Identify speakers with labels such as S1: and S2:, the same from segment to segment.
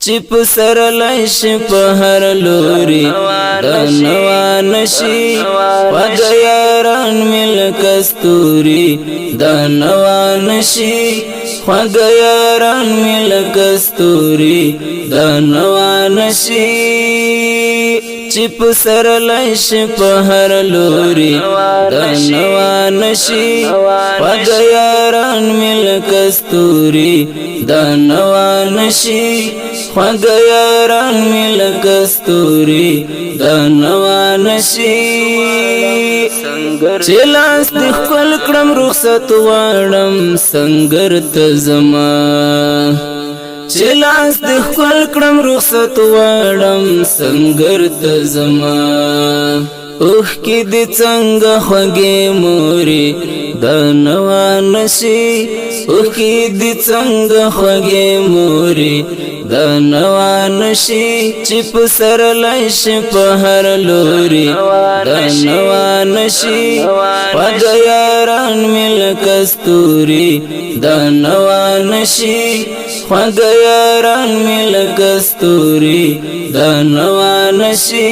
S1: چپ سر لش په هر لوري دنوا نشي وګ یاران مل کستوري دنوا نشي وګ یاران مل کستوري دنوا نشي چپ سر لش په هر لوري دنوا نشي وګ یاران مل کستوري دنوا نشي خوږ یاران مل کستوري دنوا نشي چې لاس د خپل کړم رخصت واړم سنگر ته زما چې لاس د خپل کړم رخصت واړم سنگر ته زما اوخ کې د څنګه خوږې مورې دنوا نشي اوخ کې د څنګه خوږې مورې دنوا نشي چې په سر لش په هر لوري دنوا نشي وګ یاران مل کستوري دنوا نشي وګ یاران مل کستوري دنوا نشي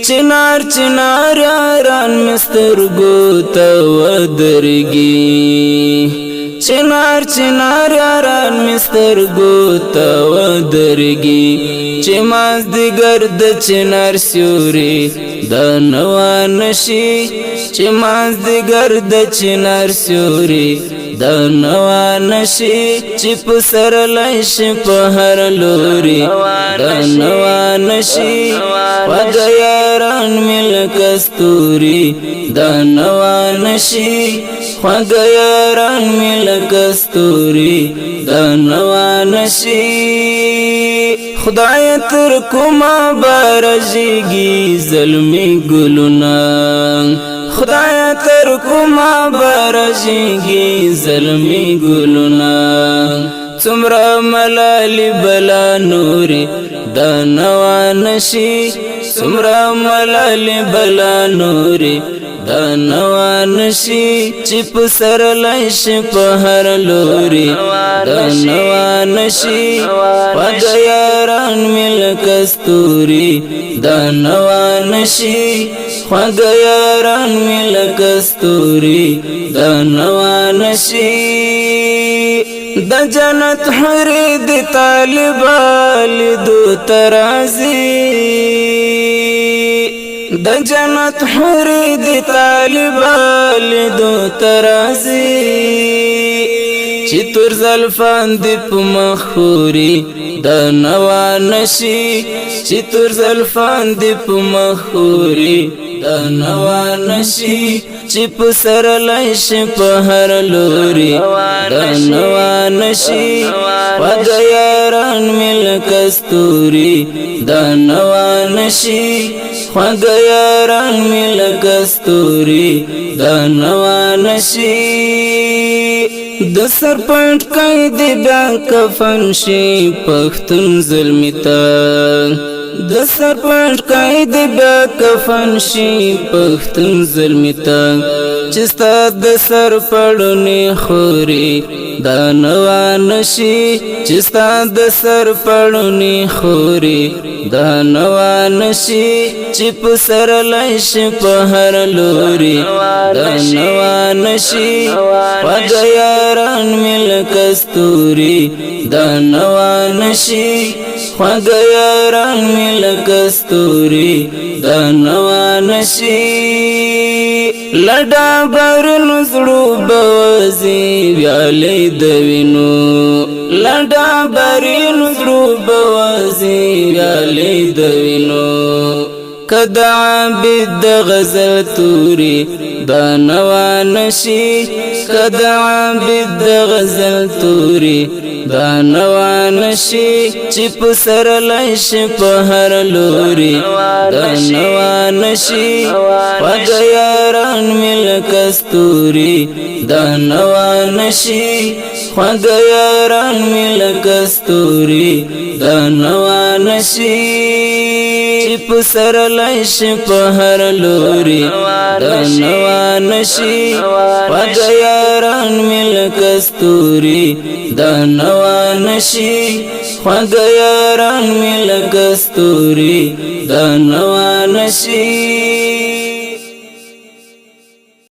S1: چنار چنار یاران مسترګو ته ودرګي چنار چنار یاران مسترګو ته ودرګي چې ماز د ګرد چنار سیوري دنوا نشي چې ماز د ګرد چنار سیوري دنوا نشي چې په سر لش په هر لوري دنوا نشي وګ یاران مل کستوري دنوا نشي وګ یاران مل کستوري دنوا نشي خدای تر کومه برژيږي ظلمي ګلونه خدای تر کومه برژيږي ظلمي ګلونه څومره ملالي بلا نوري دنوا نشي څومره ملالي بلا نوري دنوا نشي چې په سر لش په هر لوري دنوا نشي وګ یاران مل کستوري دنوا نشي وګ یاران مل کستوري دنوا نشي د جنت حوري د طالبال دو ترازي د جنت حوري د طالبال دو ترازي چې تر زلفان د پمخوري دنوا نشي چې تر زلفان د پمخوري دنوا نشي چې په سر لش په هر لوري دنوا نشي وګ یاران مل کستوري دنوا نشي وګ یاران مل کستوري دنوا نشي د سر پټ کای دی بیا کفن شي پښتون ظلمتا د سر پټ کای دی بیا کفن شي پښتون ظلمتا چې ستا د سر پړونی خوري دنوا نشي چې ستا د سر پړونی خوري دنوا نشي چې په سر لش په هر لوري دنوا نشي وګ یاران مل کستوري دنوا نشي وګ یاران مل کستوري دنوا نشي لډا برن زړو بوزي ویالې د وینو لډا برن زړو بوزي ویالې د وینو کدا عبد غزل توري دنوا نشي کدا عبد غزل توري دنوا نشي چې په سر لش په هر لوري دنوا نشي وګ یاران مل کستوري دنوا نشي وګ یاران مل کستوري دنوا نشي چې په سر لایش په هر لوري دنوا نشي خوږه یاران مل کستوري دنوا نشي خوږه یاران مل کستوري دنوا نشي